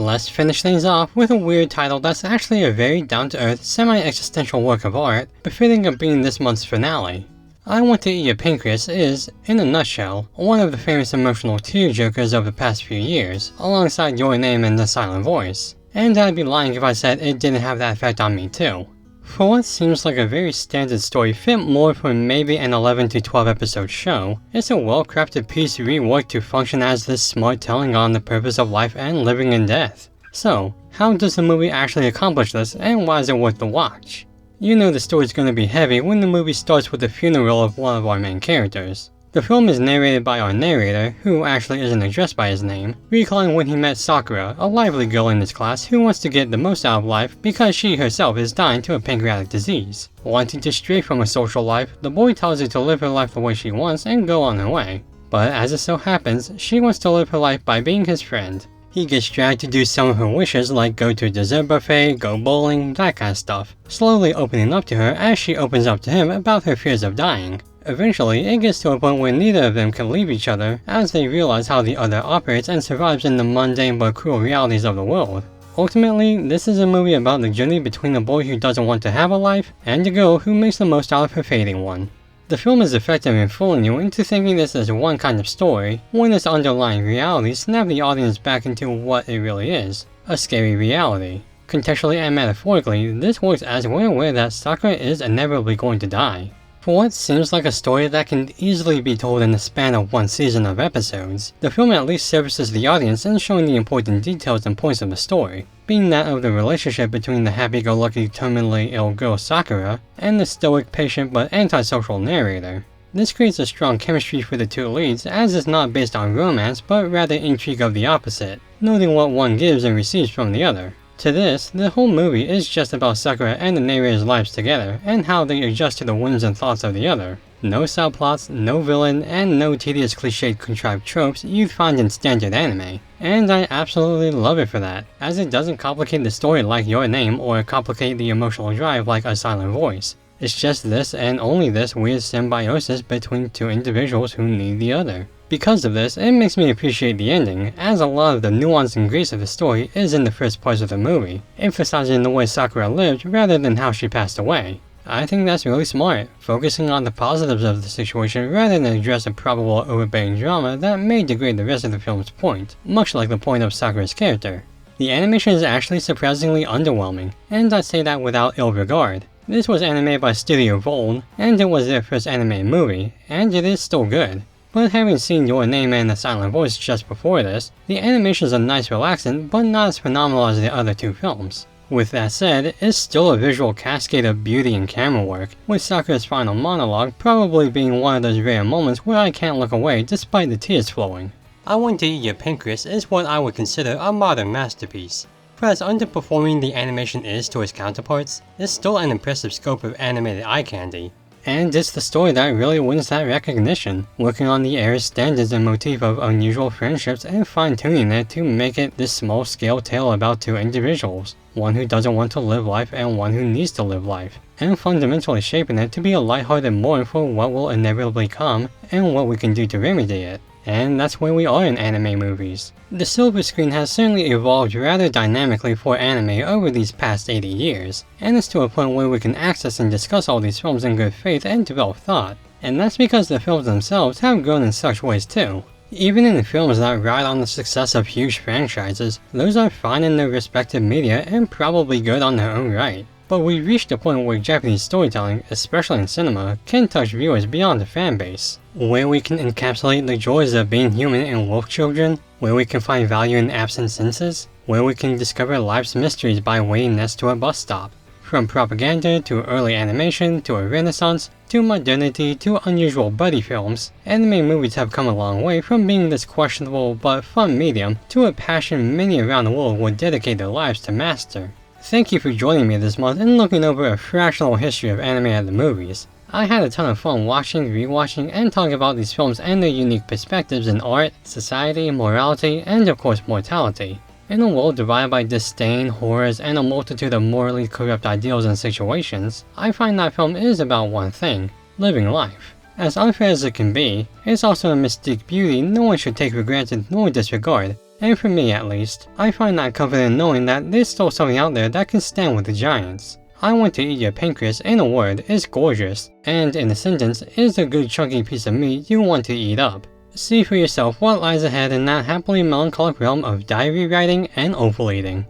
Let's finish things off with a weird title that's actually a very down-to-earth, semi-existential work of art, befitting of being this month's finale. I Want to Eat Your Pancreas is, in a nutshell, one of the famous emotional tearjerkers of the past few years, alongside Your Name and The Silent Voice. And I'd be lying if I said it didn't have that effect on me too. For what seems like a very standard story fit more for maybe an 11 to 12 episode show, it's a well-crafted piece reworked to function as this smart telling on the purpose of life and living and death. So, how does the movie actually accomplish this, and why is it worth the watch? You know the story's gonna be heavy when the movie starts with the funeral of one of our main characters. The film is narrated by our narrator, who actually isn't addressed by his name, recalling when he met Sakura, a lively girl in his class who wants to get the most out of life because she herself is dying to a pancreatic disease. Wanting to stray from a social life, the boy tells her to live her life the way she wants and go on her way. But as it so happens, she wants to live her life by being his friend. He gets dragged to do some of her wishes like go to a dessert buffet, go bowling, that kind of stuff, slowly opening up to her as she opens up to him about her fears of dying. Eventually, it gets to a point where neither of them can leave each other as they realize how the other operates and survives in the mundane but cruel realities of the world. Ultimately, this is a movie about the journey between a boy who doesn't want to have a life and a girl who makes the most out of her fading one. The film is effective in fooling you into thinking this is one kind of story, when its underlying reality snaps the audience back into what it really is, a scary reality. Contextually and metaphorically, this works as we're aware that Sakura is inevitably going to die. For what seems like a story that can easily be told in the span of one season of episodes, the film at least services the audience in showing the important details and points of the story, being that of the relationship between the happy-go-lucky terminally ill girl Sakura and the stoic, patient but antisocial narrator. This creates a strong chemistry for the two leads as it's not based on romance but rather intrigue of the opposite, noting what one gives and receives from the other. To this, the whole movie is just about Sakura and the narrator's lives together, and how they adjust to the whims and thoughts of the other. No subplots, no villain, and no tedious cliched contrived tropes you'd find in standard anime. And I absolutely love it for that, as it doesn't complicate the story like Your Name or complicate the emotional drive like A Silent Voice. It's just this and only this weird symbiosis between two individuals who need the other. Because of this, it makes me appreciate the ending, as a lot of the nuance and grace of the story is in the first parts of the movie, emphasizing the way Sakura lived rather than how she passed away. I think that's really smart, focusing on the positives of the situation rather than address a probable overbearing drama that may degrade the rest of the film's point, much like the point of Sakura's character. The animation is actually surprisingly underwhelming, and I say that without ill regard. This was animated by Studio Voln, and it was their first anime movie, and it is still good. But having seen Your Name and The Silent Voice just before this, the animations are nice relaxing, but not as phenomenal as the other two films. With that said, it's still a visual cascade of beauty and camera work, with Sakura's final monologue probably being one of those rare moments where I can't look away despite the tears flowing. I Want to Eat Your Pancreas is what I would consider a modern masterpiece. For as underperforming the animation is to its counterparts, it's still an impressive scope of animated eye candy. And it's the story that really wins that recognition, working on the era's standards and motif of unusual friendships and fine-tuning it to make it this small-scale tale about two individuals, one who doesn't want to live life and one who needs to live life, and fundamentally shaping it to be a lighthearted mourn for what will inevitably come and what we can do to remedy it. And that's where we are in anime movies. The silver screen has certainly evolved rather dynamically for anime over these past 80 years, and it's to a point where we can access and discuss all these films in good faith and develop thought. And that's because the films themselves have grown in such ways too. Even in films that ride on the success of huge franchises, those are fine in their respective media and probably good on their own right. But we've reached a point where Japanese storytelling, especially in cinema, can touch viewers beyond the fanbase, where we can encapsulate the joys of being human in wolf children, where we can find value in absent senses, where we can discover life's mysteries by waiting next to a bus stop. From propaganda to early animation to a renaissance to modernity to unusual buddy films, anime movies have come a long way from being this questionable but fun medium to a passion many around the world would dedicate their lives to master. Thank you for joining me this month in looking over a fractional history of anime at the movies. I had a ton of fun watching, rewatching, and talking about these films and their unique perspectives in art, society, morality, and of course mortality. In a world divided by disdain, horrors, and a multitude of morally corrupt ideals and situations, I find that film is about one thing: living life. As unfair as it can be, it's also a mystique beauty no one should take for granted nor disregard, And for me at least, I find that confident knowing that there's still something out there that can stand with the giants. I Want to Eat Your Pancreas in a word is gorgeous, and in a sentence is a good chunky piece of meat you want to eat up. See for yourself what lies ahead in that happily melancholic realm of diary writing and offal eating.